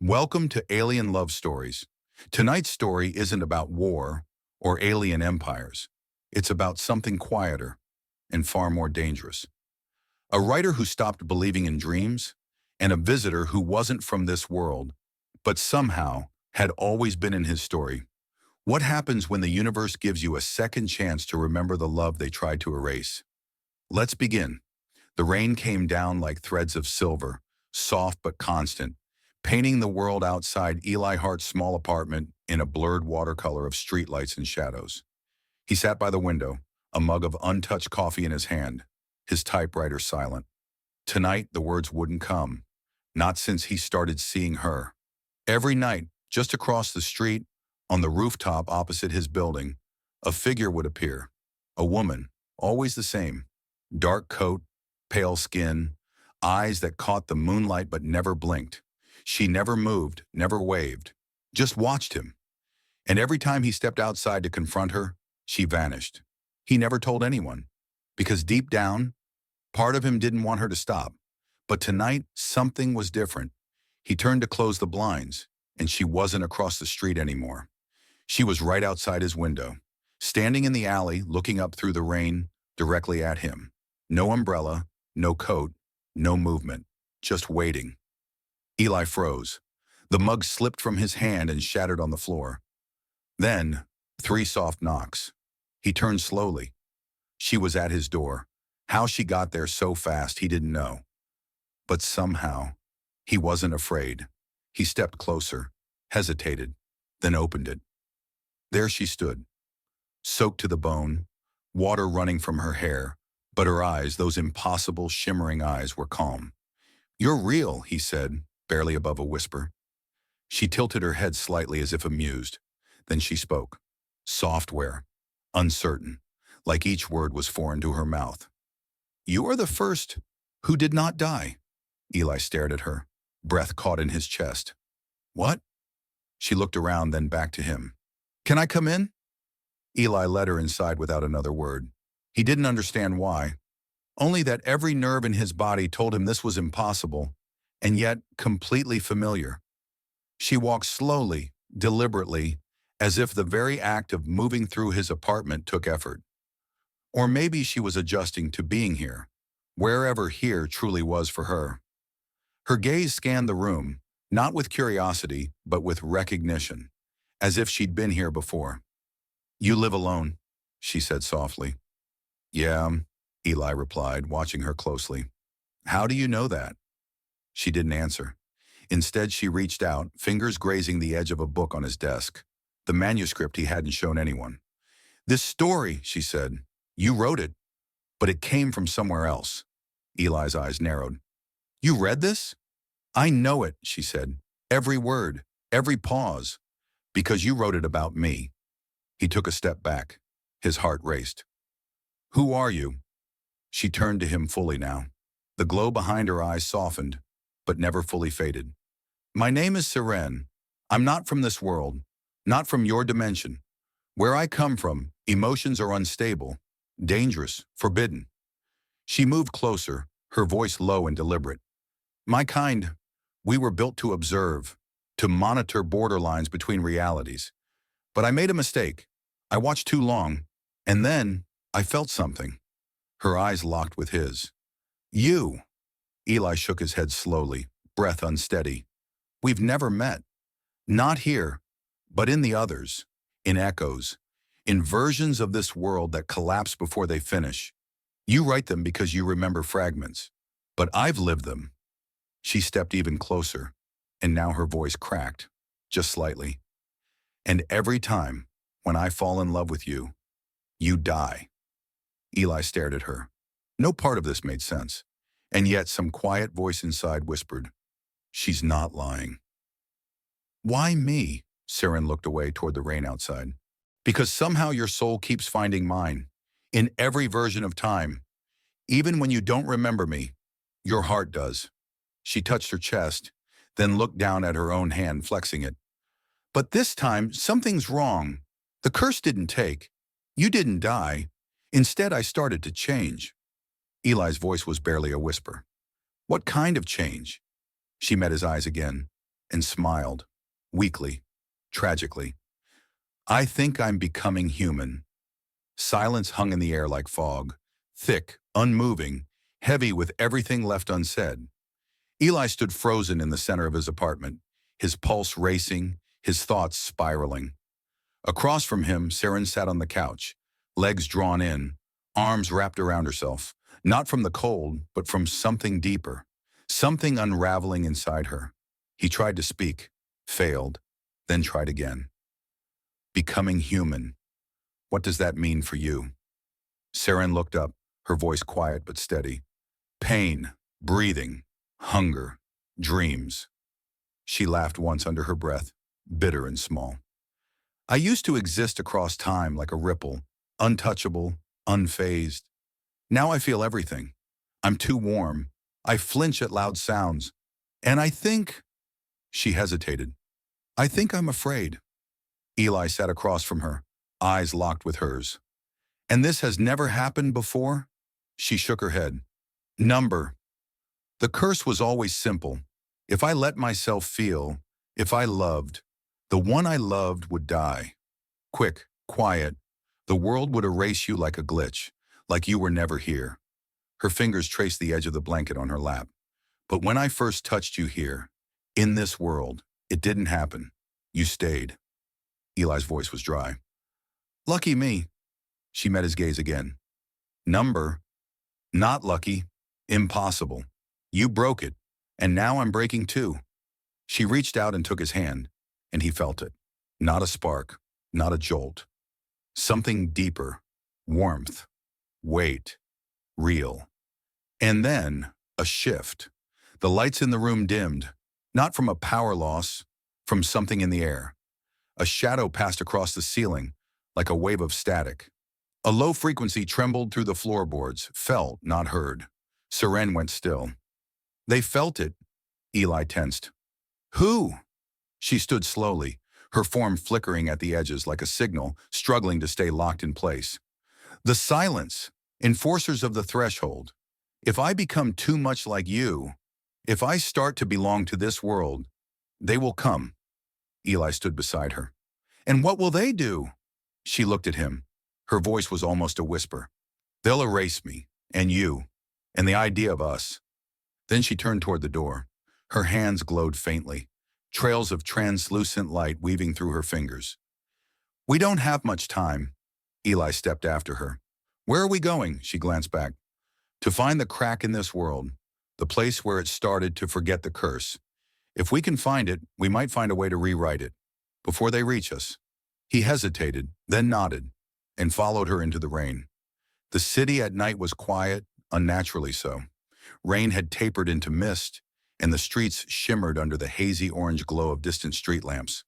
Welcome to Alien Love Stories. Tonight's story isn't about war or alien empires. It's about something quieter and far more dangerous. A writer who stopped believing in dreams, and a visitor who wasn't from this world, but somehow had always been in his story. What happens when the universe gives you a second chance to remember the love they tried to erase? Let's begin. The rain came down like threads of silver, soft but constant, painting the world outside Eli Hart's small apartment in a blurred watercolor of streetlights and shadows. He sat by the window, a mug of untouched coffee in his hand, his typewriter silent. Tonight, the words wouldn't come, not since he started seeing her. Every night, just across the street, on the rooftop opposite his building, a figure would appear, a woman, always the same, dark coat, pale skin, eyes that caught the moonlight but never blinked. She never moved, never waved, just watched him. And every time he stepped outside to confront her, she vanished. He never told anyone, because deep down, part of him didn't want her to stop. But tonight, something was different. He turned to close the blinds, and she wasn't across the street anymore. She was right outside his window, standing in the alley, looking up through the rain, directly at him. No umbrella, no coat, no movement, just waiting. Eli froze. The mug slipped from his hand and shattered on the floor. Then, 3 soft knocks. He turned slowly. She was at his door. How she got there so fast, he didn't know. But somehow, he wasn't afraid. He stepped closer, hesitated, then opened it. There she stood, soaked to the bone, water running from her hair, but her eyes, those impossible, shimmering eyes, were calm. "You're real," he said, barely above a whisper. She tilted her head slightly as if amused. Then she spoke. Software, uncertain, like each word was foreign to her mouth. "You are the first who did not die." Eli stared at her, breath caught in his chest. "What?" She looked around, then back to him. "Can I come in?" Eli led her inside without another word. He didn't understand why, only that every nerve in his body told him this was impossible, and yet completely familiar. She walked slowly, deliberately, as if the very act of moving through his apartment took effort. Or maybe she was adjusting to being here, wherever here truly was for her. Her gaze scanned the room, not with curiosity, but with recognition, as if she'd been here before. "You live alone," she said softly. "Yeah," Eli replied, watching her closely. "How do you know that?" She didn't answer. Instead, she reached out, fingers grazing the edge of a book on his desk, the manuscript he hadn't shown anyone. "This story," she said, "you wrote it, but it came from somewhere else." Eli's eyes narrowed. "You read this?" "I know it," she said. "Every word, every pause, because you wrote it about me." He took a step back. His heart raced. "Who are you?" She turned to him fully now. The glow behind her eyes softened, but never fully faded. "My name is Seren. I'm not from this world, not from your dimension. Where I come from, emotions are unstable, dangerous, forbidden." She moved closer, her voice low and deliberate. "My kind, we were built to observe, to monitor borderlines between realities. But I made a mistake. I watched too long, and then I felt something." Her eyes locked with his. "You." Eli shook his head slowly, breath unsteady. "We've never met. Not here, but in the others, in echoes, in versions of this world that collapse before they finish. You write them because you remember fragments, but I've lived them." She stepped even closer, and now her voice cracked, just slightly. "And every time, when I fall in love with you, you die." Eli stared at her. No part of this made sense, and yet some quiet voice inside whispered, "She's not lying." "Why me?" Seren looked away toward the rain outside. "Because somehow your soul keeps finding mine, in every version of time. Even when you don't remember me, your heart does." She touched her chest, then looked down at her own hand, flexing it. "But this time, something's wrong. The curse didn't take. You didn't die. Instead, I started to change." Eli's voice was barely a whisper. "What kind of change?" She met his eyes again. and smiled, weakly, tragically. I think I'm becoming human. Silence hung in the air like fog, thick, unmoving, heavy with everything left unsaid. Eli stood frozen in the center of his apartment, his pulse racing, his thoughts spiraling. Across from him, Seren sat on the couch, legs drawn in, arms wrapped around herself, not from the cold, but from something deeper, something unraveling inside her. He tried to speak, failed, then tried again. Becoming human. What does that mean for you? Seren looked up, her voice quiet but steady. Pain, breathing, hunger, dreams. She laughed once under her breath, bitter and small. I used to exist across time like a ripple, untouchable, unfazed. Now I feel everything. I'm too warm. I flinch at loud sounds. And I think, she hesitated, I think I'm afraid. Eli sat across from her, eyes locked with hers. And this has never happened before? She shook her head. Number. The curse was always simple. If I let myself feel, if I loved, the one I loved would die. Quick, quiet. The world would erase you like a glitch, like you were never here. Her fingers traced the edge of the blanket on her lap. But when I first touched you here, in this world, it didn't happen. You stayed. Eli's voice was dry. Lucky me. She met his gaze again. Number. Not lucky. Impossible. You broke it, and now I'm breaking too. She reached out and took his hand, and he felt it. Not a spark, not a jolt. Something deeper, warmth, weight, real. And then, a shift. The lights in the room dimmed, not from a power loss, from something in the air. A shadow passed across the ceiling, like a wave of static. A low frequency trembled through the floorboards, felt, not heard. Seren went still. They felt it. Eli tensed. Who? She stood slowly, her form flickering at the edges like a signal, struggling to stay locked in place. The silence, enforcers of the threshold. If I become too much like you, if I start to belong to this world, they will come. Eli stood beside her. And what will they do? She looked at him. Her voice was almost a whisper. They'll erase me, and you, and the idea of us. Then she turned toward the door. Her hands glowed faintly, trails of translucent light weaving through her fingers. We don't have much time. Eli stepped after her. Where are we going? She glanced back. To find the crack in this world, the place where it started to forget the curse. If we can find it, we might find a way to rewrite it, before they reach us. He hesitated, then nodded, and followed her into the rain. The city at night was quiet, unnaturally so. Rain had tapered into mist, and the streets shimmered under the hazy orange glow of distant street lamps.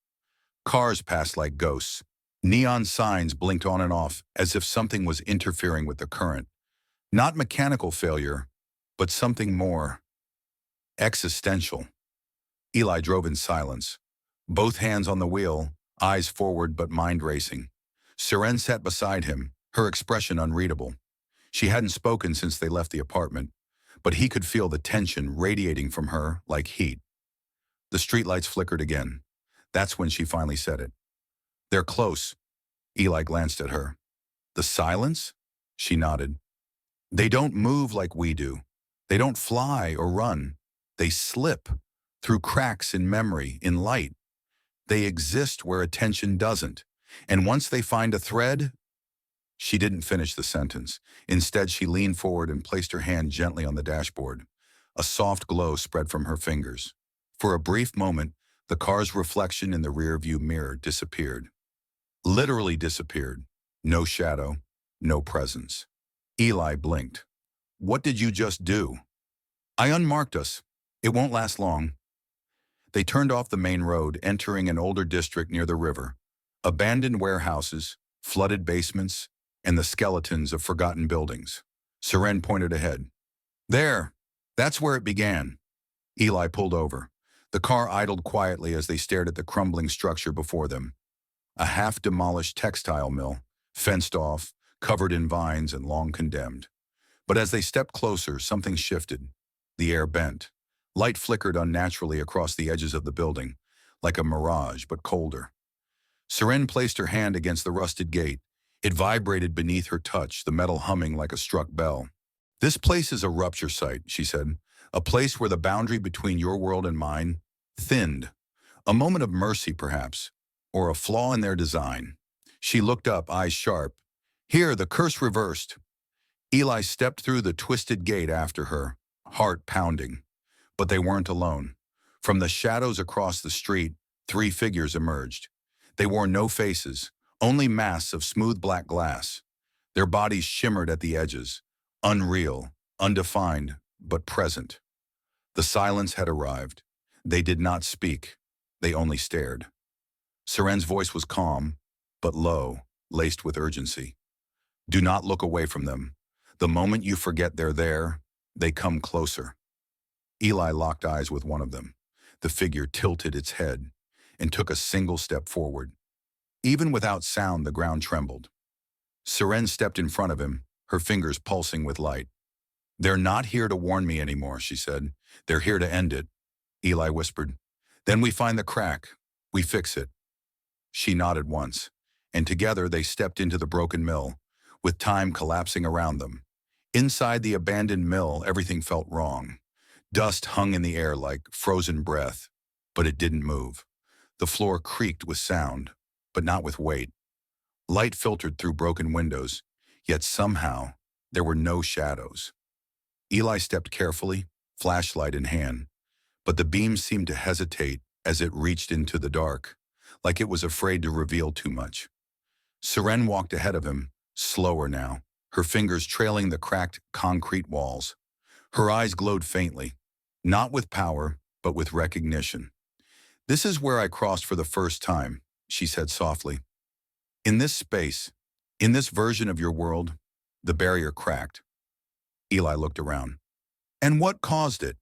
Cars passed like ghosts. Neon signs blinked on and off as if something was interfering with the current. Not mechanical failure, but something more existential. Eli drove in silence, both hands on the wheel, eyes forward but mind racing. Seren sat beside him, her expression unreadable. She hadn't spoken since they left the apartment, but he could feel the tension radiating from her like heat. The streetlights flickered again. That's when she finally said it. They're close. Eli glanced at her. The silence? She nodded. They don't move like we do. They don't fly or run. They slip through cracks in memory, in light. They exist where attention doesn't. And once they find a thread. She didn't finish the sentence. Instead, she leaned forward and placed her hand gently on the dashboard. A soft glow spread from her fingers. For a brief moment, the car's reflection in the rearview mirror disappeared. Literally disappeared. No shadow, no presence. Eli blinked. What did you just do? I unmarked us. It won't last long. They turned off the main road, entering an older district near the river. Abandoned warehouses, flooded basements, and the skeletons of forgotten buildings. Seren pointed ahead. There, that's where it began. Eli pulled over. The car idled quietly as they stared at the crumbling structure before them. A half-demolished textile mill, fenced off, covered in vines and long condemned. But as they stepped closer, something shifted. The air bent. Light flickered unnaturally across the edges of the building, like a mirage, but colder. Seren placed her hand against the rusted gate. It vibrated beneath her touch, the metal humming like a struck bell. "This place is a rupture site," she said. "A place where the boundary between your world and mine thinned. A moment of mercy, perhaps, or a flaw in their design." She looked up, eyes sharp. "Here, the curse reversed." Eli stepped through the twisted gate after her, heart pounding. But they weren't alone. From the shadows across the street, three figures emerged. They wore no faces, only masks of smooth black glass. Their bodies shimmered at the edges, unreal, undefined, but present. The silence had arrived. They did not speak. They only stared. Seren's voice was calm, but low, laced with urgency. "Do not look away from them. The moment you forget they're there, they come closer." Eli locked eyes with one of them. The figure tilted its head and took a single step forward. Even without sound, the ground trembled. Seren stepped in front of him, her fingers pulsing with light. "They're not here to warn me anymore," she said. "They're here to end it." Eli whispered. "Then we find the crack. We fix it." She nodded once, and together they stepped into the broken mill, with time collapsing around them. Inside the abandoned mill, everything felt wrong. Dust hung in the air like frozen breath, but it didn't move. The floor creaked with sound, but not with weight. Light filtered through broken windows, yet somehow there were no shadows. Eli stepped carefully, flashlight in hand, but the beam seemed to hesitate as it reached into the dark, like it was afraid to reveal too much. Seren walked ahead of him, slower now, her fingers trailing the cracked concrete walls. Her eyes glowed faintly, not with power, but with recognition. "This is where I crossed for the first time," she said softly. "In this space, in this version of your world, the barrier cracked." Eli looked around. "And what caused it?"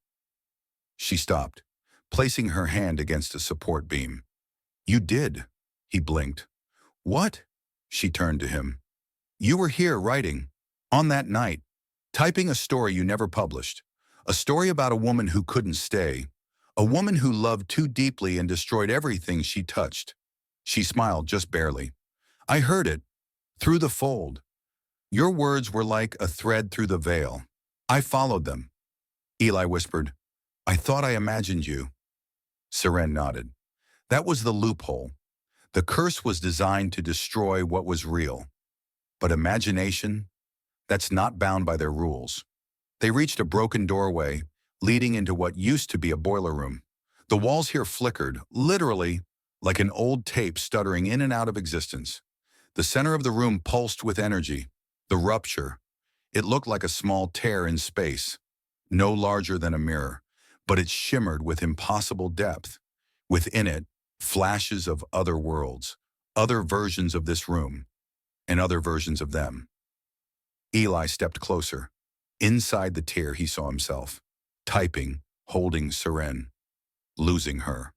She stopped, placing her hand against a support beam. "You did," he blinked. "What?" She turned to him. "You were here writing, on that night, typing a story you never published. A story about a woman who couldn't stay. A woman who loved too deeply and destroyed everything she touched." She smiled just barely. "I heard it, through the fold. Your words were like a thread through the veil. I followed them." Eli whispered, "I thought I imagined you." Seren nodded. "That was the loophole. The curse was designed to destroy what was real. But imagination, that's not bound by their rules." They reached a broken doorway, leading into what used to be a boiler room. The walls here flickered, literally, like an old tape stuttering in and out of existence. The center of the room pulsed with energy. The rupture. It looked like a small tear in space, no larger than a mirror, but it shimmered with impossible depth. Within it, flashes of other worlds, other versions of this room, and other versions of them. Eli stepped closer. Inside the tear, he saw himself, typing, holding Seren, losing her.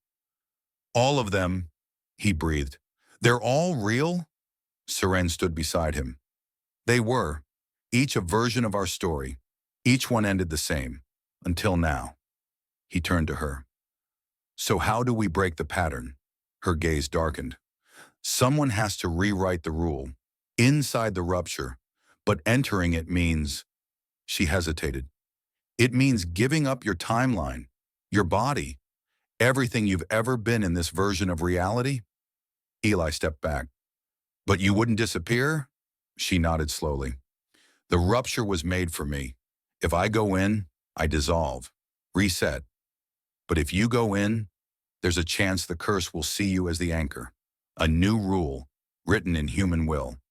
"All of them," he breathed. "They're all real?" Seren stood beside him. "They were, each a version of our story. Each one ended the same, until now." He turned to her. "So how do we break the pattern?" Her gaze darkened. "Someone has to rewrite the rule, inside the rupture, but entering it means—" She hesitated. "It means giving up your timeline, your body, everything you've ever been in this version of reality." Eli stepped back. "But you wouldn't disappear?" She nodded slowly. "The rupture was made for me. If I go in, I dissolve, reset. But if you go in, there's a chance the curse will see you as the anchor. A new rule, written in human will."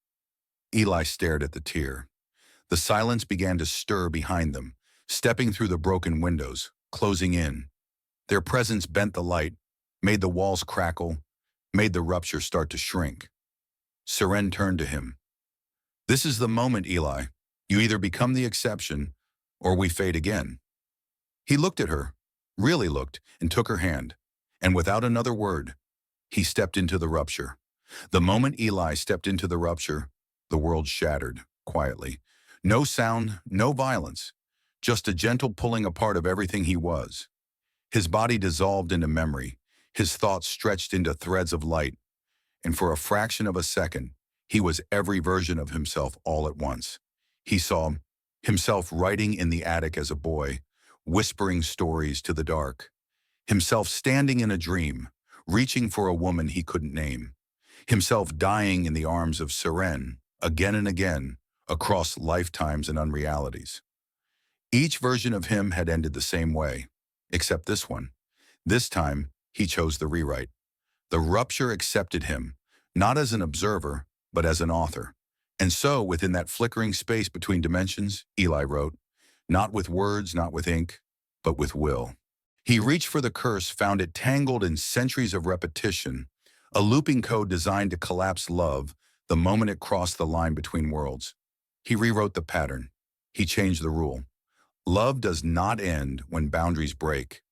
Eli stared at the tear. The silence began to stir behind them, stepping through the broken windows, closing in. Their presence bent the light, made the walls crackle, made the rupture start to shrink. Seren turned to him. "This is the moment, Eli. You either become the exception, or we fade again." He looked at her, really looked, and took her hand. And without another word, he stepped into the rupture. The moment Eli stepped into the rupture, the world shattered, quietly. No sound, no violence, just a gentle pulling apart of everything he was. His body dissolved into memory, his thoughts stretched into threads of light, and for a fraction of a second, he was every version of himself all at once. He saw himself writing in the attic as a boy, whispering stories to the dark, himself standing in a dream, reaching for a woman he couldn't name, himself dying in the arms of Seren, again and again, across lifetimes and unrealities. Each version of him had ended the same way, except this one. This time, he chose the rewrite. The rupture accepted him, not as an observer, but as an author. And so, within that flickering space between dimensions, Eli wrote, not with words, not with ink, but with will. He reached for the curse, found it tangled in centuries of repetition, a looping code designed to collapse love the moment it crossed the line between worlds. He rewrote the pattern. He changed the rule. Love does not end when boundaries break.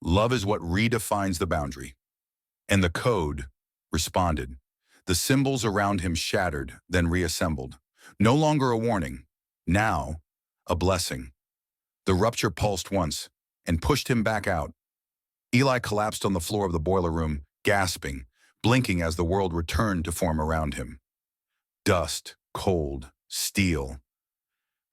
Love is what redefines the boundary. And the code responded. The symbols around him shattered, then reassembled. No longer a warning, now a blessing. The rupture pulsed once and pushed him back out. Eli collapsed on the floor of the boiler room, gasping, blinking as the world returned to form around him. Dust, cold, steel.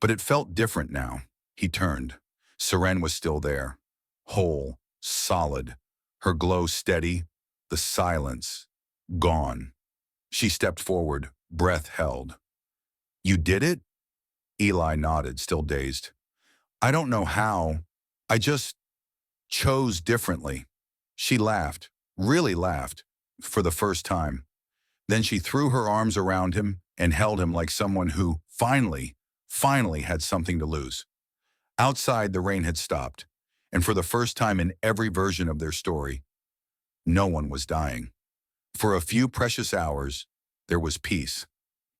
But it felt different now. He turned. Seren was still there, whole, solid, her glow steady, the silence gone. She stepped forward, breath held. You did it? Eli nodded, still dazed. I don't know how. I just chose differently. She laughed, really laughed, for the first time. Then she threw her arms around him and held him like someone who, finally had something to lose. Outside, the rain had stopped, and for the first time in every version of their story, no one was dying. For a few precious hours, there was peace.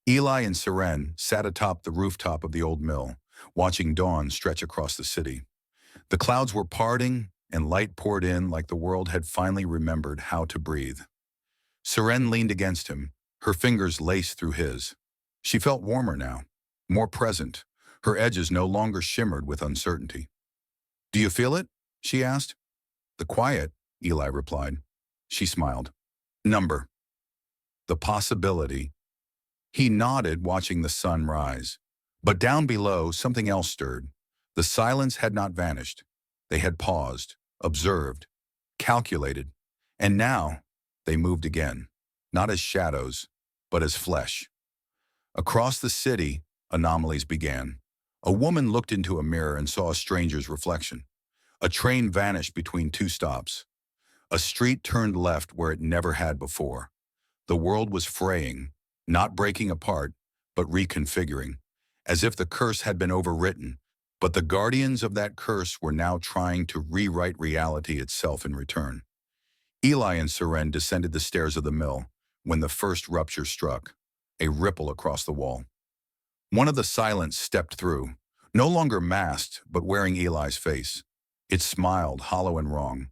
Eli and Seren sat atop the rooftop of the old mill, watching dawn stretch across the city. The clouds were parting, and light poured in like the world had finally remembered how to breathe. Seren leaned against him, her fingers laced through his. She felt warmer now, more present. Her edges no longer shimmered with uncertainty. Do you feel it? She asked. The quiet, Eli replied. She smiled. Number. The possibility. He nodded, watching the sun rise. But down below, something else stirred. The silence had not vanished. They had paused, observed, calculated. And now, they moved again, not as shadows, but as flesh. Across the city, anomalies began. A woman looked into a mirror and saw a stranger's reflection. A train vanished between two stops. A street turned left where it never had before. The world was fraying, not breaking apart, but reconfiguring, as if the curse had been overwritten. But the guardians of that curse were now trying to rewrite reality itself in return. Eli and Seren descended the stairs of the mill when the first rupture struck, a ripple across the wall. One of the silents stepped through, no longer masked, but wearing Eli's face. It smiled, hollow and wrong.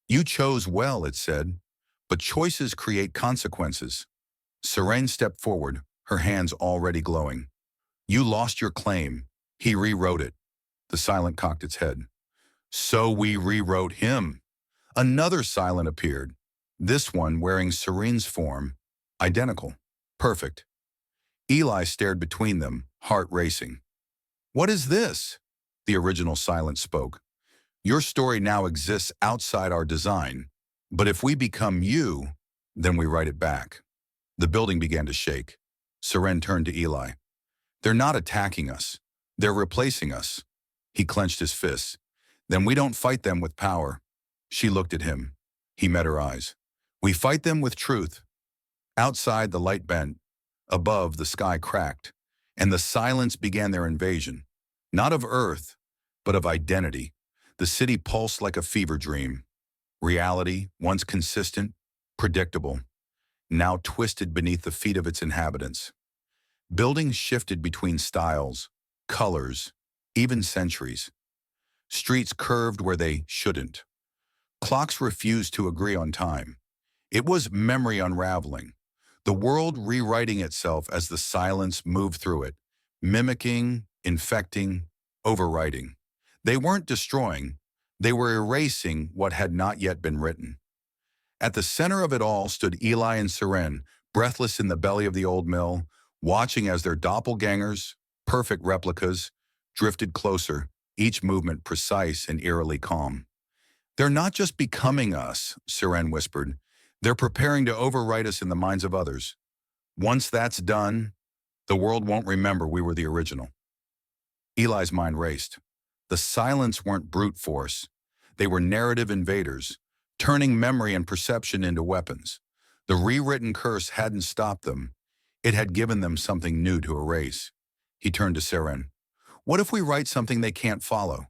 You chose well, it said, but choices create consequences. Seren stepped forward, her hands already glowing. You lost your claim. He rewrote it. The silent cocked its head. So we rewrote him. Another silent appeared, this one wearing Seren's form, identical, perfect. Eli stared between them, heart racing. What is this? The original silent spoke. Your story now exists outside our design, but if we become you, then we write it back. The building began to shake. Seren turned to Eli. They're not attacking us. They're replacing us. He clenched his fists. Then we don't fight them with power. She looked at him. He met her eyes. We fight them with truth. Outside, the light bent. Above, the sky cracked, and the silence began their invasion. Not of Earth, but of identity. The city pulsed like a fever dream. Reality, once consistent, predictable, now twisted beneath the feet of its inhabitants. Buildings shifted between styles, colors, even centuries. Streets curved where they shouldn't. Clocks refused to agree on time. It was memory unraveling, the world rewriting itself as the silence moved through it, mimicking, infecting, overwriting. They weren't destroying, They were erasing what had not yet been written. At the center of it all stood Eli and Seren, breathless in the belly of the old mill, watching as their doppelgangers, perfect replicas, drifted closer, each movement precise and eerily calm. "They're not just becoming us," Seren whispered. "They're preparing to overwrite us in the minds of others. Once that's done, the world won't remember we were the original." Eli's mind raced. The silence weren't brute force. They were narrative invaders, turning memory and perception into weapons. The rewritten curse hadn't stopped them. It had given them something new to erase. He turned to Seren. "What if we write something they can't follow?"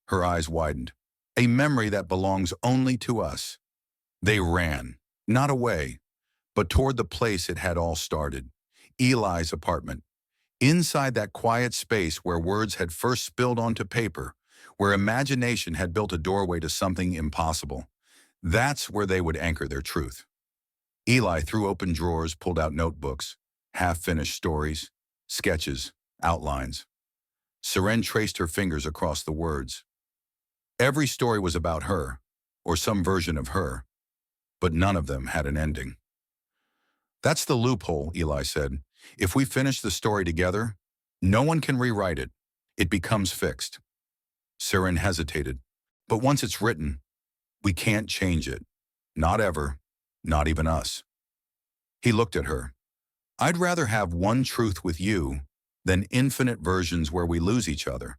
Her eyes widened. "A memory that belongs only to us." They ran, not away, but toward the place it had all started, Eli's apartment. Inside that quiet space where words had first spilled onto paper, where imagination had built a doorway to something impossible, that's where they would anchor their truth. Eli threw open drawers, pulled out notebooks, half-finished stories, sketches, outlines. Seren traced her fingers across the words. Every story was about her, or some version of her, but none of them had an ending. "That's the loophole," Eli said. "If we finish the story together, no one can rewrite it. It becomes fixed." Seren hesitated. "But once it's written, we can't change it. Not ever, not even us." He looked at her. "I'd rather have one truth with you than infinite versions where we lose each other."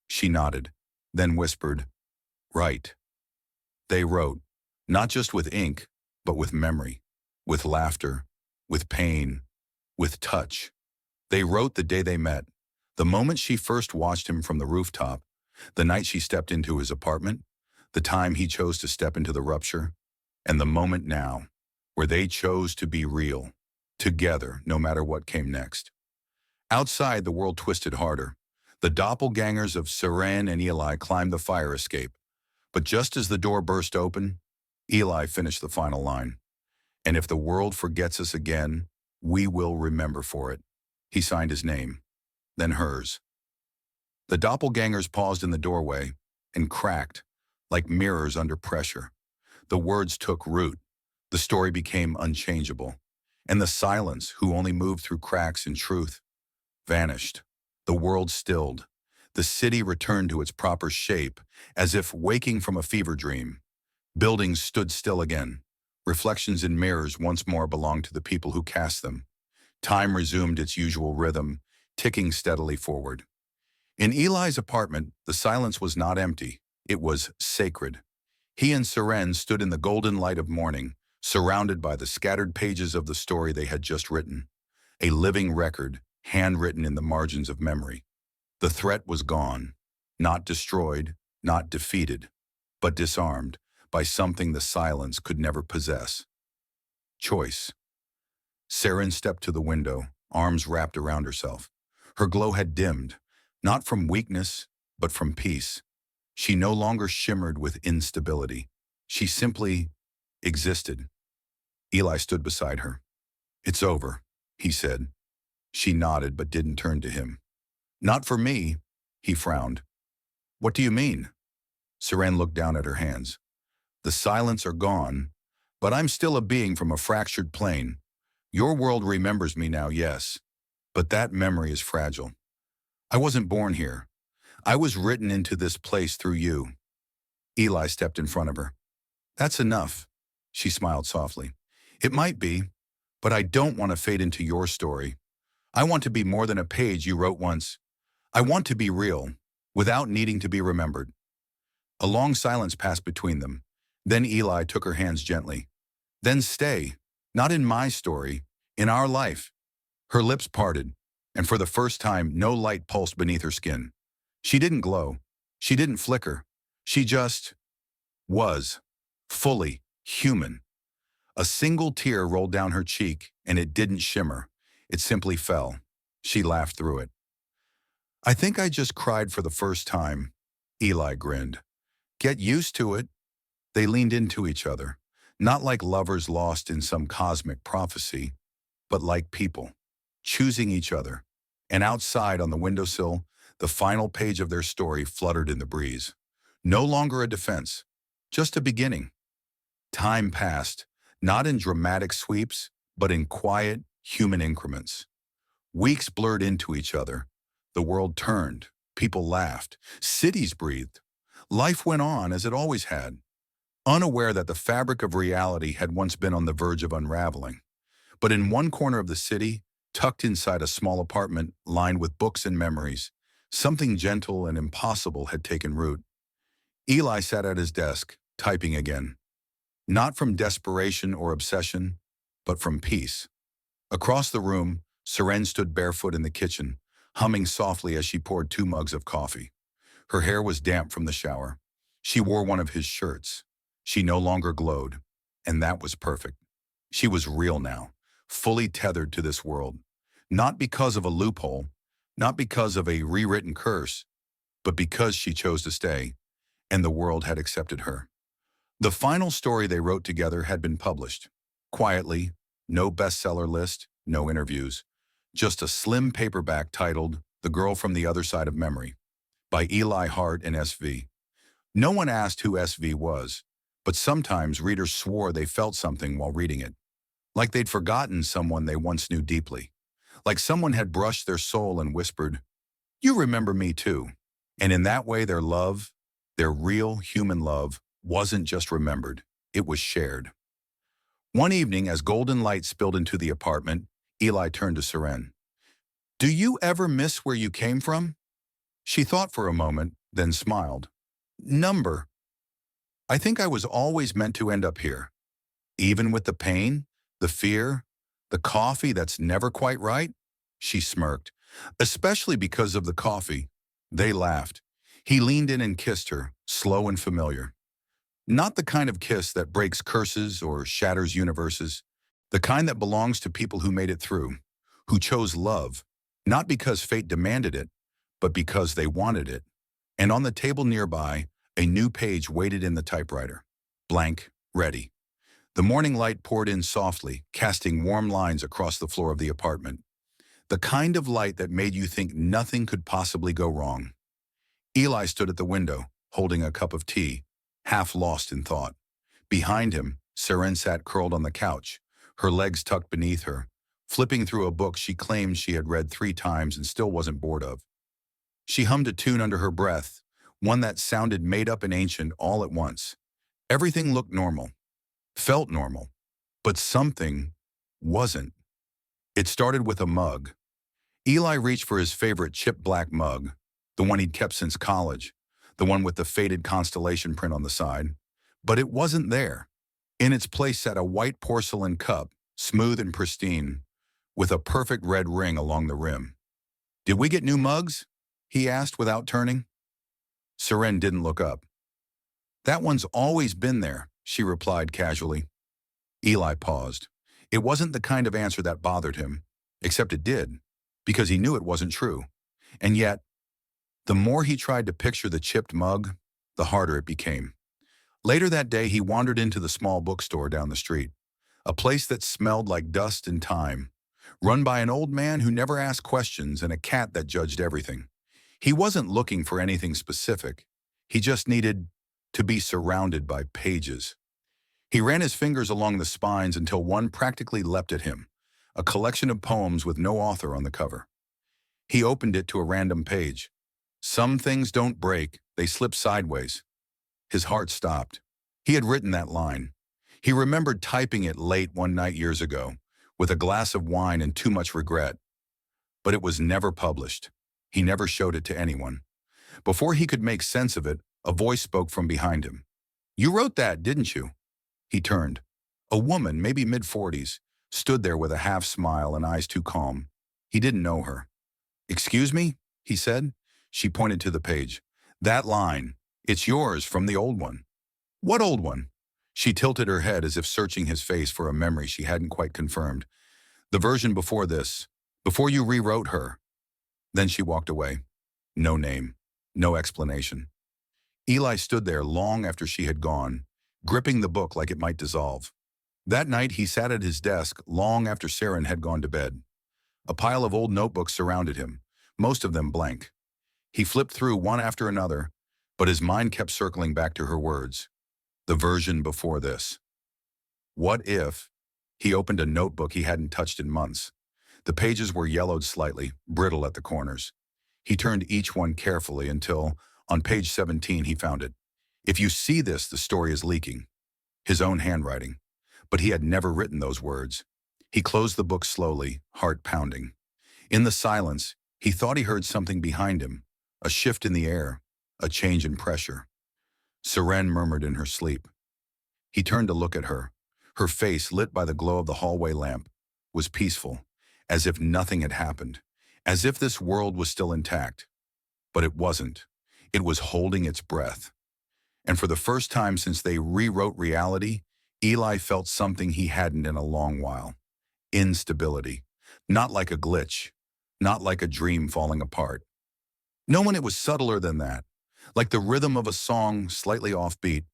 She nodded, then whispered, "Right." They wrote, not just with ink, but with memory, with laughter, with pain, with touch. They wrote the day they met, the moment she first watched him from the rooftop, the night she stepped into his apartment, the time he chose to step into the rupture, and the moment now, where they chose to be real, together no matter what came next. Outside, the world twisted harder. The doppelgangers of Seren and Eli climbed the fire escape. But just as the door burst open, Eli finished the final line. "And if the world forgets us again, we will remember for it." He signed his name, then hers. The doppelgangers paused in the doorway and cracked, like mirrors under pressure. The words took root. The story became unchangeable. And the silence, who only moved through cracks in truth, vanished. The world stilled. The city returned to its proper shape, as if waking from a fever dream. Buildings stood still again. Reflections in mirrors once more belonged to the people who cast them. Time resumed its usual rhythm, ticking steadily forward. In Eli's apartment, the silence was not empty. It was sacred. He and Seren stood in the golden light of morning, surrounded by the scattered pages of the story they had just written. A living record, handwritten in the margins of memory. The threat was gone, not destroyed, not defeated, but disarmed by something the silence could never possess. Choice. Seren stepped to the window, arms wrapped around herself. Her glow had dimmed, not from weakness, but from peace. She no longer shimmered with instability. She simply existed. Eli stood beside her. "It's over," he said. She nodded but didn't turn to him. "Not for me," he frowned. "What do you mean?" Seren looked down at her hands. "The silence are gone, but I'm still a being from a fractured plane. Your world remembers me now, yes, but that memory is fragile. I wasn't born here. I was written into this place through you." Eli stepped in front of her. "That's enough," she smiled softly. "It might be, but I don't want to fade into your story. I want to be more than a page you wrote once. I want to be real, without needing to be remembered." A long silence passed between them. Then Eli took her hands gently. "Then stay, not in my story, in our life." Her lips parted, and for the first time, no light pulsed beneath her skin. She didn't glow. She didn't flicker. She just was, fully human. A single tear rolled down her cheek, and it didn't shimmer. It simply fell. She laughed through it. "I think I just cried for the first time." Eli grinned. "Get used to it." They leaned into each other, not like lovers lost in some cosmic prophecy, but like people, choosing each other. And outside on the windowsill, the final page of their story fluttered in the breeze. No longer a defense, just a beginning. Time passed, not in dramatic sweeps, but in quiet, human increments. Weeks blurred into each other. The world turned. People laughed. Cities breathed. Life went on as it always had, unaware that the fabric of reality had once been on the verge of unraveling. But in one corner of the city, tucked inside a small apartment lined with books and memories, something gentle and impossible had taken root. Eli sat at his desk, typing again. Not from desperation or obsession, but from peace. Across the room, Seren stood barefoot in the kitchen, humming softly as she poured 2 mugs of coffee. Her hair was damp from the shower. She wore one of his shirts. She no longer glowed, and that was perfect. She was real now, fully tethered to this world. Not because of a loophole, not because of a rewritten curse, but because she chose to stay, and the world had accepted her. The final story they wrote together had been published. Quietly, no bestseller list, no interviews, just a slim paperback titled The Girl from the Other Side of Memory by Eli Hart and SV. No one asked who SV was, but sometimes readers swore they felt something while reading it, like they'd forgotten someone they once knew deeply, like someone had brushed their soul and whispered, "You remember me too." And in that way their love, their real human love, wasn't just remembered, it was shared. One evening, as golden light spilled into the apartment, Eli turned to Seren. "Do you ever miss where you came from?" She thought for a moment, then smiled. "Number. I think I was always meant to end up here. Even with the pain, the fear, the coffee that's never quite right?" She smirked. "Especially because of the coffee." They laughed. He leaned in and kissed her, slow and familiar. Not the kind of kiss that breaks curses or shatters universes. The kind that belongs to people who made it through, who chose love, not because fate demanded it, but because they wanted it. And on the table nearby, a new page waited in the typewriter. Blank, ready. The morning light poured in softly, casting warm lines across the floor of the apartment. The kind of light that made you think nothing could possibly go wrong. Eli stood at the window, holding a cup of tea, half lost in thought. Behind him, Seren sat curled on the couch, her legs tucked beneath her, flipping through a book she claimed she had read 3 times and still wasn't bored of. She hummed a tune under her breath, one that sounded made up and ancient all at once. Everything looked normal, felt normal, but something wasn't. It started with a mug. Eli reached for his favorite chipped black mug, the one he'd kept since college, the one with the faded constellation print on the side. But it wasn't there. In its place sat a white porcelain cup, smooth and pristine, with a perfect red ring along the rim. "Did we get new mugs?" he asked without turning. Seren didn't look up. "That one's always been there," she replied casually. Eli paused. It wasn't the kind of answer that bothered him, except it did, because he knew it wasn't true. And yet, the more he tried to picture the chipped mug, the harder it became. Later that day, he wandered into the small bookstore down the street, a place that smelled like dust and time, run by an old man who never asked questions and a cat that judged everything. He wasn't looking for anything specific. He just needed to be surrounded by pages. He ran his fingers along the spines until one practically leapt at him, a collection of poems with no author on the cover. He opened it to a random page. "Some things don't break, they slip sideways." His heart stopped. He had written that line. He remembered typing it late one night years ago, with a glass of wine and too much regret. But it was never published. He never showed it to anyone. Before he could make sense of it, a voice spoke from behind him. "You wrote that, didn't you?" He turned. A woman, maybe mid-40s, stood there with a half smile and eyes too calm. He didn't know her. "Excuse me?" he said. She pointed to the page. "That line. It's yours from the old one." "What old one?" She tilted her head as if searching his face for a memory she hadn't quite confirmed. "The version before this, before you rewrote her." Then she walked away. No name, no explanation. Eli stood there long after she had gone, gripping the book like it might dissolve. That night he sat at his desk long after Seren had gone to bed. A pile of old notebooks surrounded him, most of them blank. He flipped through one after another, But his mind kept circling back to her words, the version before this. What if? He opened a notebook he hadn't touched in months. The pages were yellowed slightly, brittle at the corners. He turned each one carefully until, on page 17, he found it. If you see this, the story is leaking. His own handwriting. But he had never written those words. He closed the book slowly, heart pounding. In the silence, he thought he heard something behind him, a shift in the air, a change in pressure. Seren murmured in her sleep. He turned to look at her. Her face, lit by the glow of the hallway lamp, was peaceful, as if nothing had happened, as if this world was still intact. But it wasn't. It was holding its breath. And for the first time since they rewrote reality, Eli felt something he hadn't in a long while. Instability. Not like a glitch. Not like a dream falling apart. No, and it was subtler than that. Like the rhythm of a song slightly offbeat.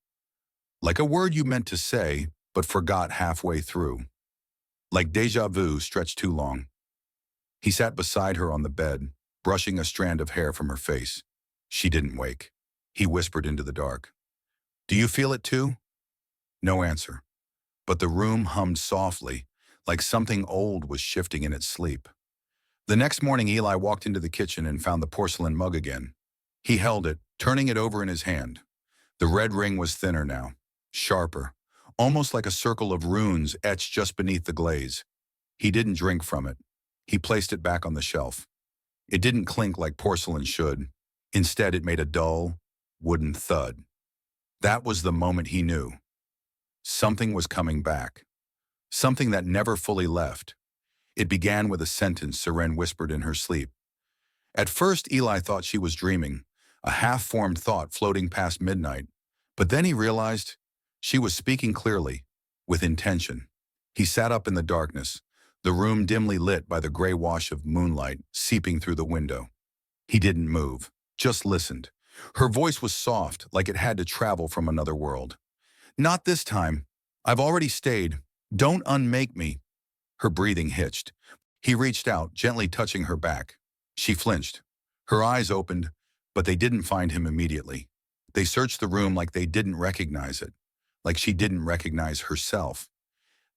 Like a word you meant to say, but forgot halfway through. Like déjà vu stretched too long. He sat beside her on the bed, brushing a strand of hair from her face. She didn't wake. He whispered into the dark. Do you feel it too? No answer. But the room hummed softly, like something old was shifting in its sleep. The next morning, Eli walked into the kitchen and found the porcelain mug again. He held it, turning it over in his hand. The red ring was thinner now, sharper, almost like a circle of runes etched just beneath the glaze. He didn't drink from it. He placed it back on the shelf. It didn't clink like porcelain should. Instead, it made a dull, wooden thud. That was the moment he knew. Something was coming back. Something that never fully left. It began with a sentence Seren whispered in her sleep. At first, Eli thought she was dreaming, a half-formed thought floating past midnight. But then he realized she was speaking clearly, with intention. He sat up in the darkness, the room dimly lit by the gray wash of moonlight seeping through the window. He didn't move, just listened. Her voice was soft, like it had to travel from another world. Not this time. I've already stayed. Don't unmake me. Her breathing hitched. He reached out, gently touching her back. She flinched. Her eyes opened, but they didn't find him immediately. They searched the room like they didn't recognize it, like she didn't recognize herself.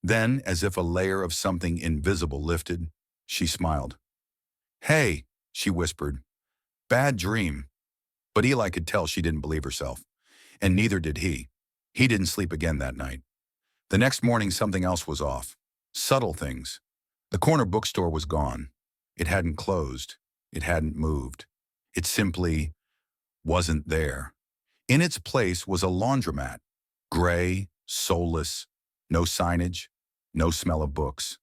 Then, as if a layer of something invisible lifted, she smiled. Hey, she whispered. Bad dream. But Eli could tell she didn't believe herself, and neither did he. He didn't sleep again that night. The next morning, something else was off. Subtle things. The corner bookstore was gone. It hadn't closed. It hadn't moved. It simply wasn't there. In its place was a laundromat. Gray, soulless, no signage, no smell of books.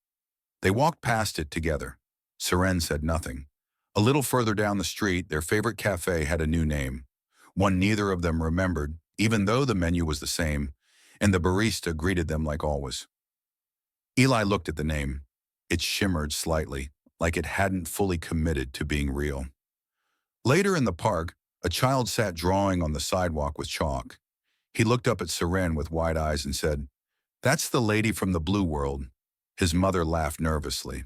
They walked past it together. Seren said nothing. A little further down the street, their favorite cafe had a new name. One neither of them remembered, even though the menu was the same, and the barista greeted them like always. Eli looked at the name. It shimmered slightly, like it hadn't fully committed to being real. Later in the park, a child sat drawing on the sidewalk with chalk. He looked up at Seren with wide eyes and said, "That's the lady from the blue world." His mother laughed nervously.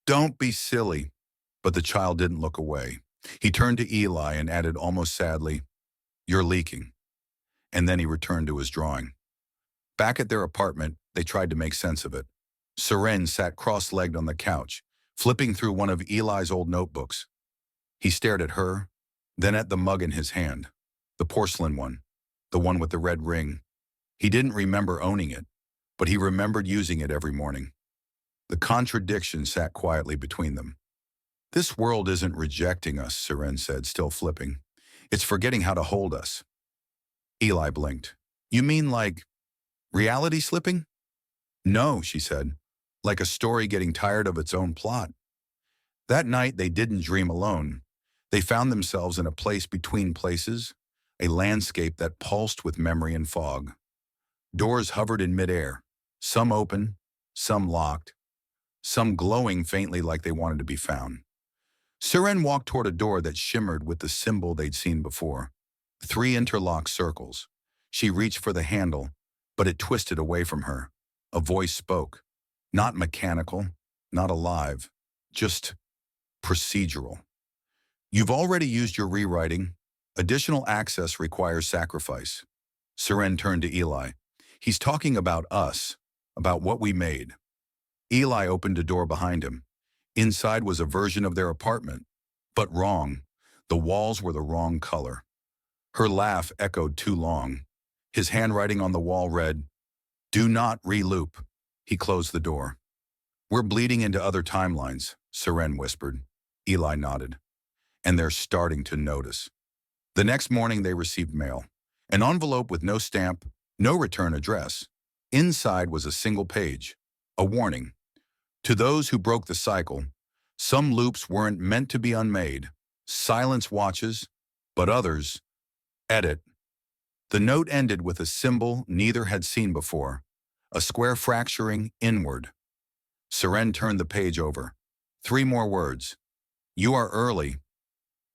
"Don't be silly." But the child didn't look away. He turned to Eli and added almost sadly, "You're leaking." And then he returned to his drawing. Back at their apartment, they tried to make sense of it. Seren sat cross-legged on the couch, flipping through one of Eli's old notebooks. He stared at her, then at the mug in his hand, the porcelain one, the one with the red ring. He didn't remember owning it, but he remembered using it every morning. The contradiction sat quietly between them. "This world isn't rejecting us," Seren said, still flipping. "It's forgetting how to hold us." Eli blinked. "You mean like reality slipping?" "No," she said, "like a story getting tired of its own plot." That night, they didn't dream alone. They found themselves in a place between places, a landscape that pulsed with memory and fog. Doors hovered in midair, some open, some locked, some glowing faintly like they wanted to be found. Seren walked toward a door that shimmered with the symbol they'd seen before. 3 interlocked circles. She reached for the handle, but it twisted away from her. A voice spoke. Not mechanical, not alive, just procedural. "You've already used your rewriting. Additional access requires sacrifice. Seren turned to Eli. He's talking about us, about what we made. Eli opened a door behind him. Inside was a version of their apartment, but wrong. The walls were the wrong color. Her laugh echoed too long. His handwriting on the wall read, "Do not re-loop." He closed the door. "We're bleeding into other timelines," Seren whispered. Eli nodded. "And they're starting to notice." The next morning they received mail. An envelope with no stamp, no return address. Inside was a single page. A warning. To those who broke the cycle, some loops weren't meant to be unmade. Silence watches, but others, edit. The note ended with a symbol neither had seen before. A square fracturing inward. Seren turned the page over. 3 more words. "You are early."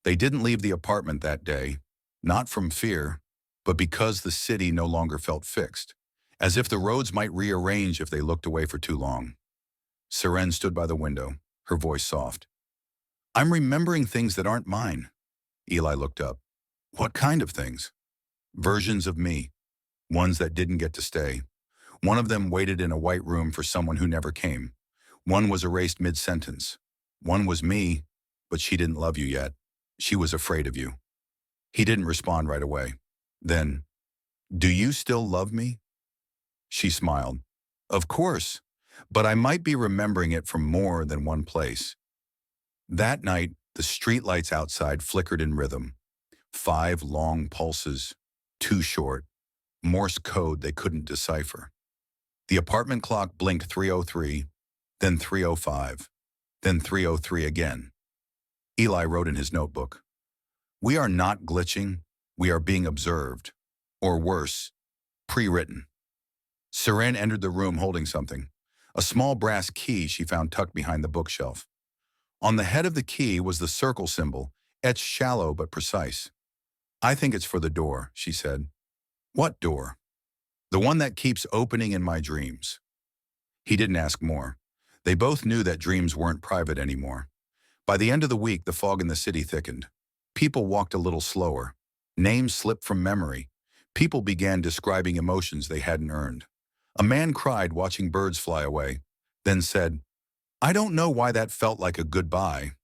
They didn't leave the apartment that day, not from fear, but because the city no longer felt fixed, as if the roads might rearrange if they looked away for too long. Seren stood by the window, her voice soft. "I'm remembering things that aren't mine." Eli looked up. "What kind of things?" "Versions of me, ones that didn't get to stay. One of them waited in a white room for someone who never came. One was erased mid-sentence. One was me, but she didn't love you yet. She was afraid of you." He didn't respond right away. Then, "Do you still love me?" She smiled. "Of course, but I might be remembering it from more than one place." That night, the streetlights outside flickered in rhythm. 5 long pulses, too short, Morse code they couldn't decipher. The apartment clock blinked 3:03, then 3:05, then 3:03 again. Eli wrote in his notebook, "We are not glitching, we are being observed. Or worse, pre-written." Seren entered the room holding something, a small brass key she found tucked behind the bookshelf. On the head of the key was the circle symbol, etched shallow but precise. "I think it's for the door," she said. "What door?" "The one that keeps opening in my dreams." He didn't ask more. They both knew that dreams weren't private anymore. By the end of the week, the fog in the city thickened. People walked a little slower. Names slipped from memory. People began describing emotions they hadn't earned. A man cried watching birds fly away, then said, "I don't know why that felt like a goodbye."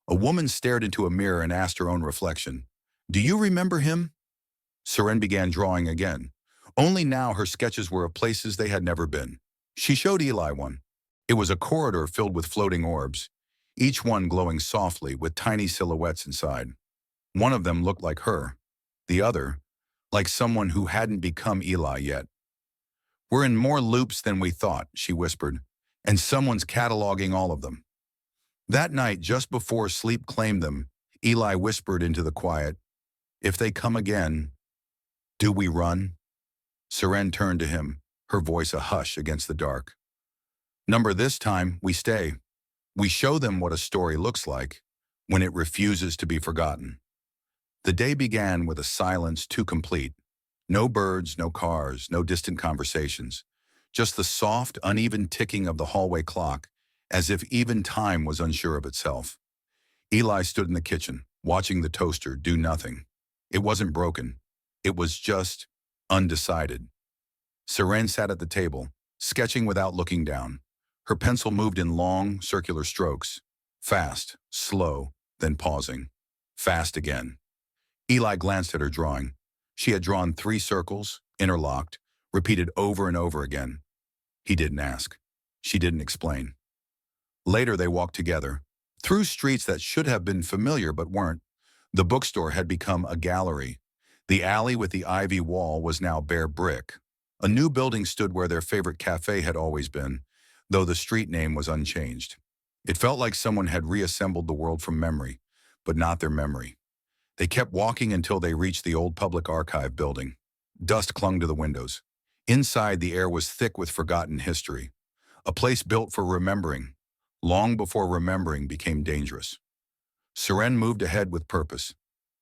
A woman stared into a mirror and asked her own reflection, "Do you remember him?" Seren began drawing again. Only now her sketches were of places they had never been. She showed Eli one. It was a corridor filled with floating orbs, each one glowing softly with tiny silhouettes inside. One of them looked like her, the other, like someone who hadn't become Eli yet. "We're in more loops than we thought," she whispered, "and someone's cataloging all of them." That night, just before sleep claimed them, Eli whispered into the quiet, "If they come again, do we run?" Seren turned to him, her voice a hush against the dark. "Number this time, we stay. We show them what a story looks like when it refuses to be forgotten." The day began with a silence too complete. No birds, no cars, no distant conversations. Just the soft, uneven ticking of the hallway clock, as if even time was unsure of itself. Eli stood in the kitchen, watching the toaster do nothing. It wasn't broken. It was just undecided. Seren sat at the table, sketching without looking down. Her pencil moved in long, circular strokes. Fast, slow, then pausing. Fast again. Eli glanced at her drawing. She had drawn 3 circles, interlocked, repeated over and over again. He didn't ask. She didn't explain. Later they walked together, through streets that should have been familiar but weren't. The bookstore had become a gallery. The alley with the ivy wall was now bare brick. A new building stood where their favorite cafe had always been, though the street name was unchanged. It felt like someone had reassembled the world from memory, but not their memory. They kept walking until they reached the old public archive building. Dust clung to the windows. Inside, the air was thick with forgotten history. A place built for remembering, long before remembering became dangerous. Seren moved ahead with purpose.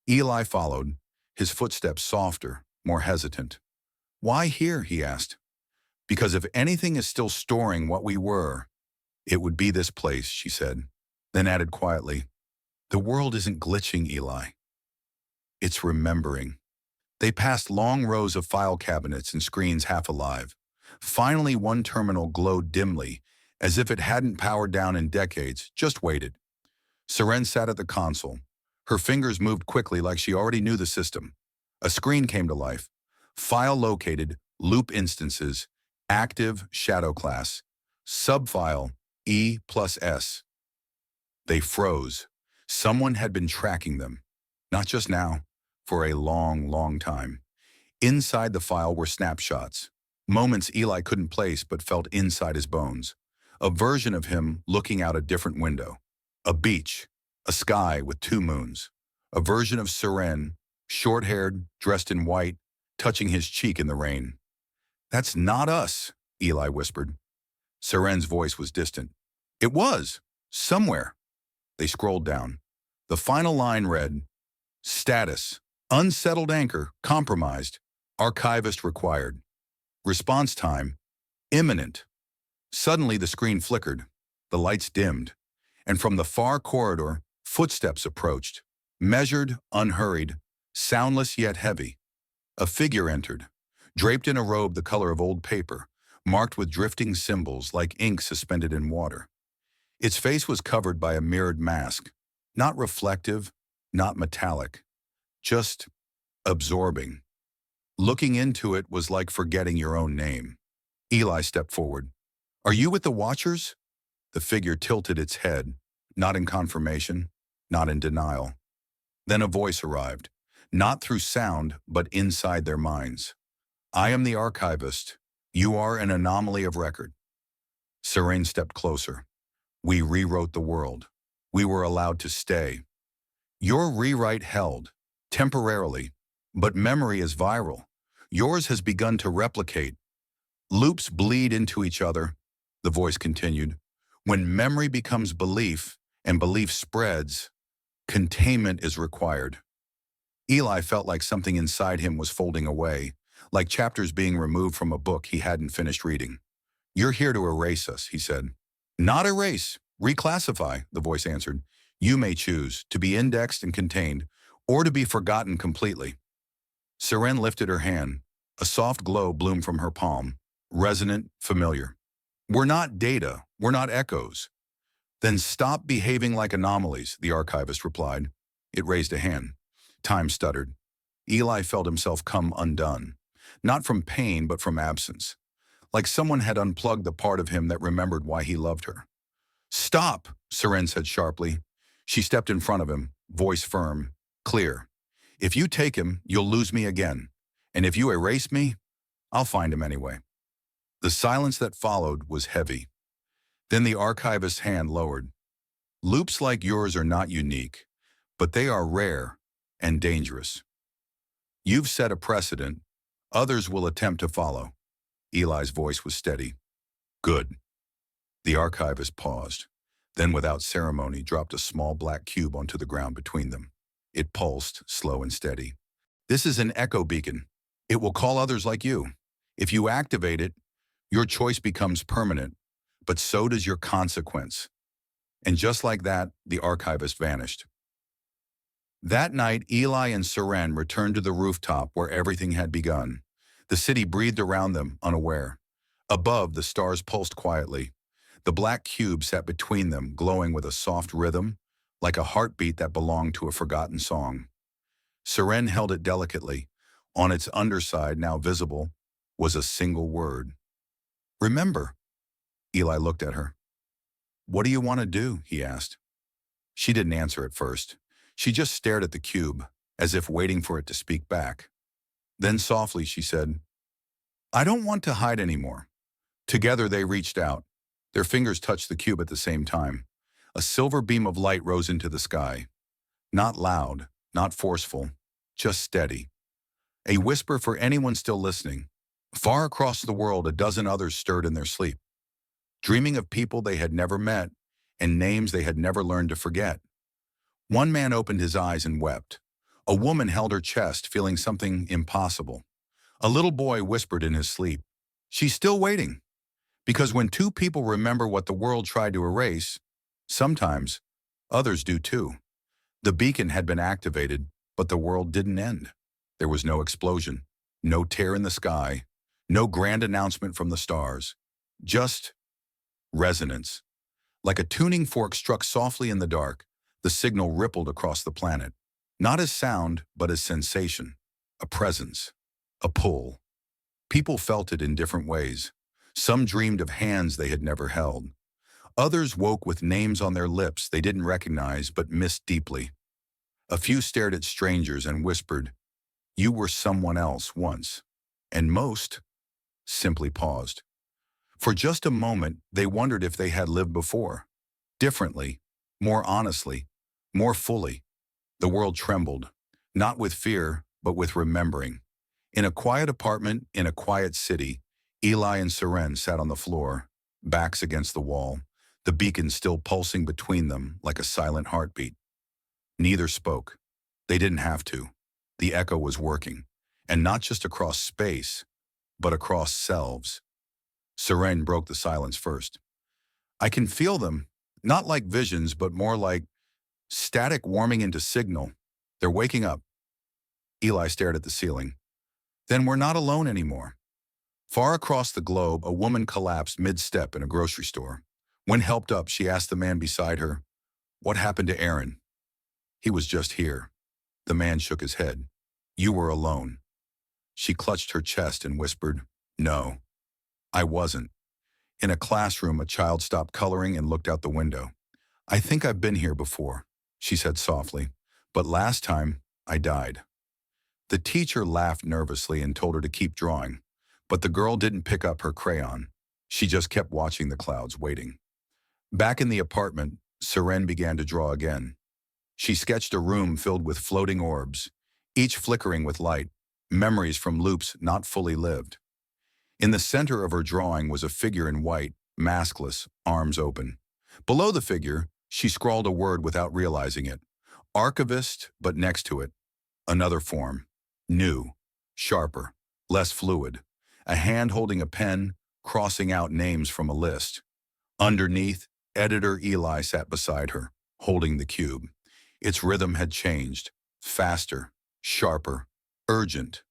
Eli followed, his footsteps softer, more hesitant. "Why here?" he asked. "Because if anything is still storing what we were, it would be this place," she said, then added quietly, "The world isn't glitching, Eli. It's remembering. They passed long rows of file cabinets and screens half alive. Finally, one terminal glowed dimly, as if it hadn't powered down in decades, just waited. Seren sat at the console. Her fingers moved quickly like she already knew the system. A screen came to life. File located, loop instances, active shadow class, subfile E plus S. They froze. Someone had been tracking them. Not just now, for a long, long time. Inside the file were snapshots. Moments Eli couldn't place but felt inside his bones. A version of him looking out a different window. A beach, a sky with two moons. A version of Seren, short-haired, dressed in white, touching his cheek in the rain. "That's not us," Eli whispered. Seren's voice was distant. "It was. Somewhere." They scrolled down. The final line read, "Status. Unsettled anchor. Compromised. Archivist required. Response time. Imminent." Suddenly the screen flickered. The lights dimmed. And from the far corridor, footsteps approached. Measured, unhurried, soundless yet heavy. A figure entered, draped in a robe the color of old paper, marked with drifting symbols like ink suspended in water. Its face was covered by a mirrored mask, not reflective, not metallic, just absorbing. Looking into it was like forgetting your own name. Eli stepped forward. "Are you with the Watchers?" The figure tilted its head, not in confirmation, not in denial. Then a voice arrived, not through sound, but inside their minds. "I am the archivist. You are an anomaly of record." Seren stepped closer. "We rewrote the world. We were allowed to stay. Your rewrite held, temporarily, but memory is viral. Yours has begun to replicate. Loops bleed into each other," the voice continued. "When memory becomes belief and belief spreads, containment is required." Eli felt like something inside him was folding away, like chapters being removed from a book he hadn't finished reading. "You're here to erase us," he said. "Not erase, reclassify," the voice answered. "You may choose to be indexed and contained, or to be forgotten completely." Seren lifted her hand. A soft glow bloomed from her palm, resonant, familiar. "We're not data, we're not echoes." "Then stop behaving like anomalies," the archivist replied. It raised a hand. Time stuttered. Eli felt himself come undone, not from pain but from absence, like someone had unplugged the part of him that remembered why he loved her. "Stop," Seren said sharply. She stepped in front of him, voice firm, clear. "If you take him, you'll lose me again. And if you erase me, I'll find him anyway." The silence that followed was heavy. Then the archivist's hand lowered. "Loops like yours are not unique, but they are rare and dangerous. You've set a precedent. Others will attempt to follow." Eli's voice was steady. "Good." The archivist paused, then without ceremony dropped a small black cube onto the ground between them. It pulsed, slow and steady. "This is an echo beacon. It will call others like you. If you activate it, your choice becomes permanent, but so does your consequence." And just like that, the archivist vanished. That night, Eli and Seren returned to the rooftop where everything had begun. The city breathed around them, unaware. Above, the stars pulsed quietly. The black cube sat between them, glowing with a soft rhythm, like a heartbeat that belonged to a forgotten song. Seren held it delicately. On its underside, now visible, was a single word. "Remember." Eli looked at her. "What do you want to do?" he asked. She didn't answer at first. She just stared at the cube, as if waiting for it to speak back. Then softly she said, "I don't want to hide anymore." Together they reached out. Their fingers touched the cube at the same time. A silver beam of light rose into the sky. Not loud, not forceful, just steady. A whisper for anyone still listening. Far across the world, a dozen others stirred in their sleep, dreaming of people they had never met and names they had never learned to forget. One man opened his eyes and wept. A woman held her chest, feeling something impossible. A little boy whispered in his sleep, "She's still waiting." Because when two people remember what the world tried to erase, sometimes others do too. The beacon had been activated, But the world didn't end. There was no explosion, no tear in the sky, no grand announcement from the stars. Just resonance. Like a tuning fork struck softly in the dark, the signal rippled across the planet. Not as sound, but as sensation. A presence. A pull. People felt it in different ways. Some dreamed of hands they had never held. Others woke with names on their lips they didn't recognize but missed deeply. A few stared at strangers and whispered, "You were someone else once." And most simply paused. For just a moment, they wondered if they had lived before. Differently, more honestly, more fully. The world trembled, not with fear, but with remembering. In a quiet apartment, in a quiet city, Eli and Seren sat on the floor, backs against the wall, the beacon still pulsing between them like a silent heartbeat. Neither spoke. They didn't have to. The echo was working, and not just across space, but across selves. Seren broke the silence first. "I can feel them, not like visions, but more like static warming into signal. They're waking up." Eli stared at the ceiling. "Then we're not alone anymore." Far across the globe, a woman collapsed mid-step in a grocery store. When helped up, she asked the man beside her, "What happened to Aaron?" "He was just here." The man shook his head. "You were alone." She clutched her chest and whispered, "No, I wasn't." In a classroom, a child stopped coloring and looked out the window. "I think I've been here before," she said softly, "but last time I died." The teacher laughed nervously and told her to keep drawing, but the girl didn't pick up her crayon. She just kept watching the clouds, waiting. Back in the apartment, Seren began to draw again. She sketched a room filled with floating orbs, each flickering with light, memories from loops not fully lived. In the center of her drawing was a figure in white, maskless, arms open. Below the figure, she scrawled a word without realizing it. Archivist, but next to it, another form. New, sharper, less fluid. A hand holding a pen, crossing out names from a list. Underneath, editor Eli sat beside her, holding the cube. Its rhythm had changed. Faster, sharper, urgent.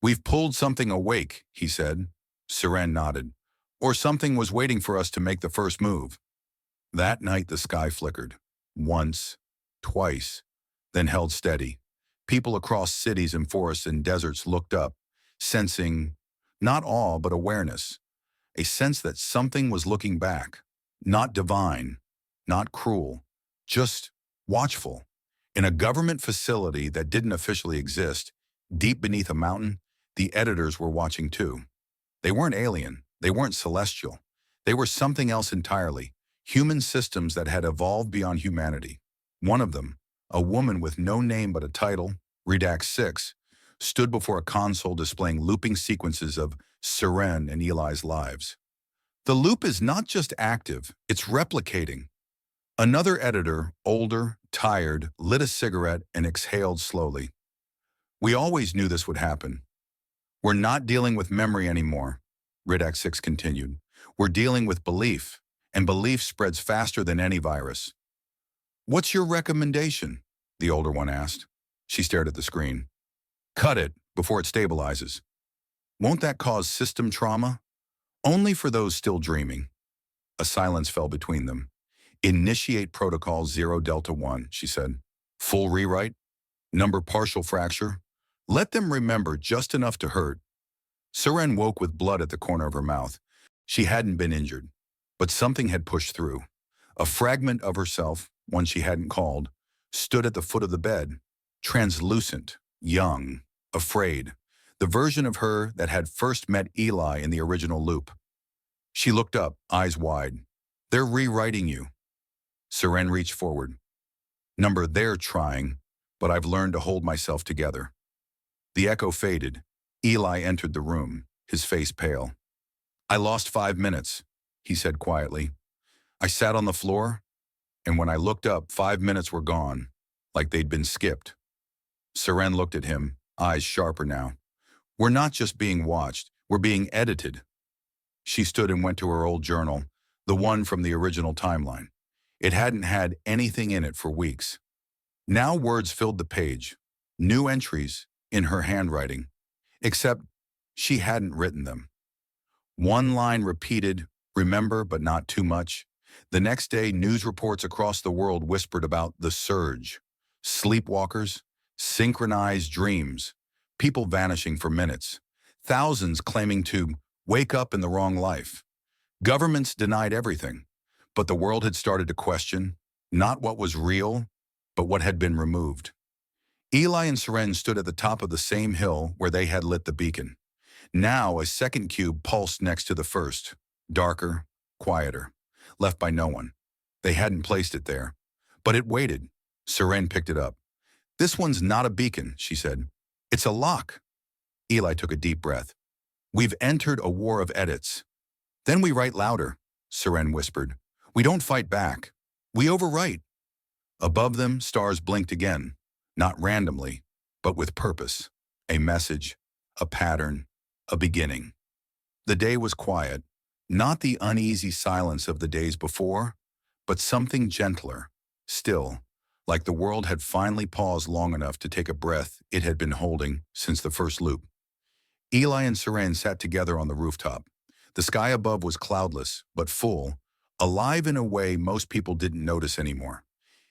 "We've pulled something awake," he said. Seren nodded. "Or something was waiting for us to make the first move." That night the sky flickered. Once, twice, then held steady. People across cities and forests and deserts looked up, sensing not awe but awareness. A sense that something was looking back. Not divine, not cruel, just watchful. In a government facility that didn't officially exist, deep beneath a mountain, the editors were watching too. They weren't alien, they weren't celestial. They were something else entirely, human systems that had evolved beyond humanity. One of them, a woman with no name but a title, Redact 6, stood before a console displaying looping sequences of Seren and Eli's lives. The loop is not just active, it's replicating. Another editor, older, tired, lit a cigarette and exhaled slowly. "We always knew this would happen. We're not dealing with memory anymore," Redact 6 continued. "We're dealing with belief, and belief spreads faster than any virus." "What's your recommendation?" the older one asked. She stared at the screen. "Cut it before it stabilizes." "Won't that cause system trauma?" "Only for those still dreaming." A silence fell between them. "Initiate protocol 0 Delta 1, she said. "Full rewrite? Number partial fracture? Let them remember just enough to hurt." Seren woke with blood at the corner of her mouth. She hadn't been injured, but something had pushed through. A fragment of herself, one she hadn't called, stood at the foot of the bed, translucent, young, afraid, the version of her that had first met Eli in the original loop. She looked up, eyes wide. "They're rewriting you." Seren reached forward. "Number, they're trying, but I've learned to hold myself together." The echo faded. Eli entered the room, his face pale. "I lost 5 minutes," he said quietly. "I sat on the floor, and when I looked up, 5 minutes were gone, like they'd been skipped." Seren looked at him, eyes sharper now. "We're not just being watched, we're being edited." She stood and went to her old journal, the one from the original timeline. It hadn't had anything in it for weeks. Now words filled the page, New entries in her handwriting, except she hadn't written them. One line repeated, "Remember, but not too much." The next day, news reports across the world whispered about the surge, sleepwalkers, synchronized dreams, people vanishing for minutes, thousands claiming to wake up in the wrong life. Governments denied everything, but the world had started to question not what was real, but what had been removed. Eli and Seren stood at the top of the same hill where they had lit the beacon. Now a second cube pulsed next to the first, darker, quieter, left by no one. They hadn't placed it there, but it waited. Seren picked it up. "This one's not a beacon," she said. "It's a lock." Eli took a deep breath. "We've entered a war of edits." "Then we write louder," Seren whispered. "We don't fight back. We overwrite." Above them, stars blinked again, not randomly, but with purpose. A message, a pattern, a beginning. The day was quiet, not the uneasy silence of the days before, but something gentler, still, like the world had finally paused long enough to take a breath it had been holding since the first loop. Eli and Seren sat together on the rooftop. The sky above was cloudless, but full, alive in a way most people didn't notice anymore.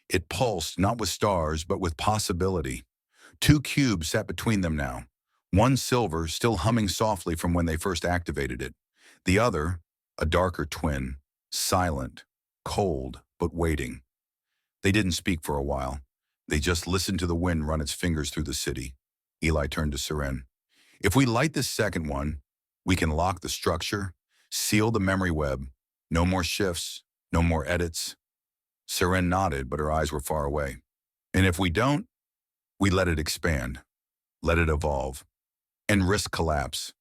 It pulsed not with stars, but with possibility. Two cubes sat between them now. One silver, still humming softly from when they first activated it. The other, a darker twin, silent, cold, but waiting. They didn't speak for a while. They just listened to the wind run its fingers through the city. Eli turned to Seren. "If we light this second one, we can lock the structure, seal the memory web. No more shifts, no more edits." Seren nodded, but her eyes were far away. "And if we don't, we let it expand, let it evolve, and risk collapse."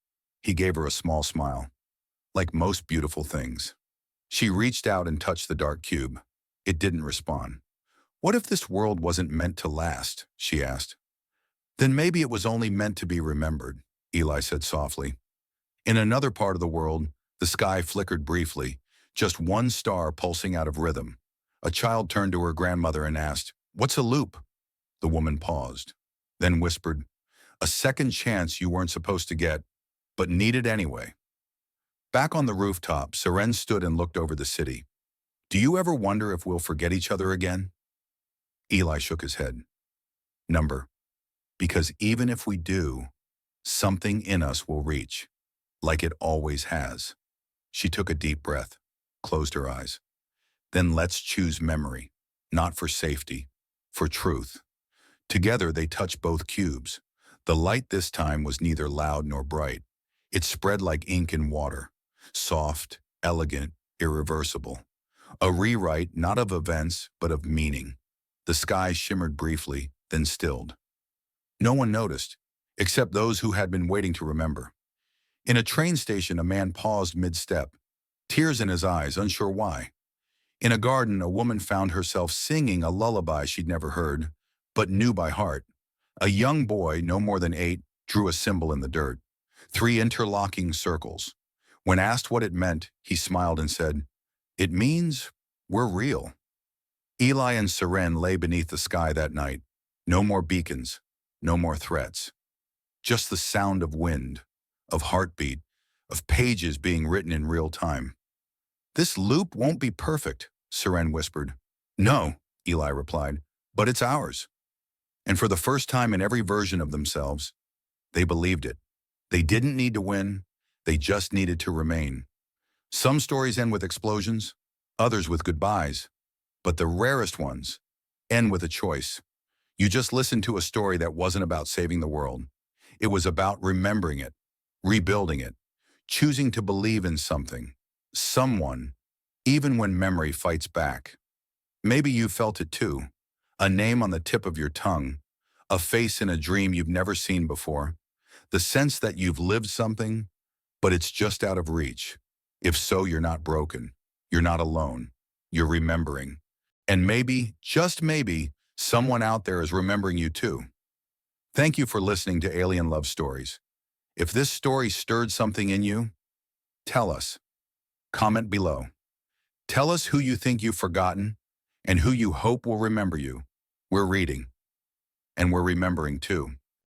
He gave her a small smile. "Like most beautiful things." She reached out and touched the dark cube. It didn't respond. "What if this world wasn't meant to last?" she asked. "Then maybe it was only meant to be remembered," Eli said softly. In another part of the world, the sky flickered briefly, just one star pulsing out of rhythm. A child turned to her grandmother and asked, "What's a loop?" The woman paused, then whispered, "A second chance you weren't supposed to get, but needed anyway." Back on the rooftop, Seren stood and looked over the city. "Do you ever wonder if we'll forget each other again?" Eli shook his head. "Number, because even if we do, something in us will reach, like it always has." She took a deep breath, closed her eyes. "Then let's choose memory, not for safety, for truth." Together they touched both cubes. The light this time was neither loud nor bright. It spread like ink in water, soft, elegant, irreversible. A rewrite not of events, but of meaning. The sky shimmered briefly, then stilled. No one noticed, except those who had been waiting to remember. In a train station, a man paused mid-step, tears in his eyes, unsure why. In a garden, a woman found herself singing a lullaby she'd never heard, but knew by heart. A young boy, no more than 8, drew a symbol in the dirt. 3 interlocking circles. When asked what it meant, he smiled and said, "It means we're real." Eli and Seren lay beneath the sky that night. No more beacons, no more threats. Just the sound of wind, of heartbeat, of pages being written in real time. "This loop won't be perfect," Seren whispered. "No," Eli replied, "but it's ours." And for the first time in every version of themselves, they believed it. They didn't need to win, they just needed to remain. Some stories end with explosions, others with goodbyes, but the rarest ones end with a choice. You just listened to a story that wasn't about saving the world. It was about remembering it, rebuilding it, choosing to believe in something, someone, even when memory fights back. Maybe you felt it too. A name on the tip of your tongue, a face in a dream you've never seen before, the sense that you've lived something, but it's just out of reach. If so, you're not broken. You're not alone. You're remembering. And maybe, just maybe, someone out there is remembering you too. Thank you for listening to Alien Love Stories. If this story stirred something in you, tell us. Comment below. Tell us who you think you've forgotten and who you hope will remember you. We're reading. And we're remembering too.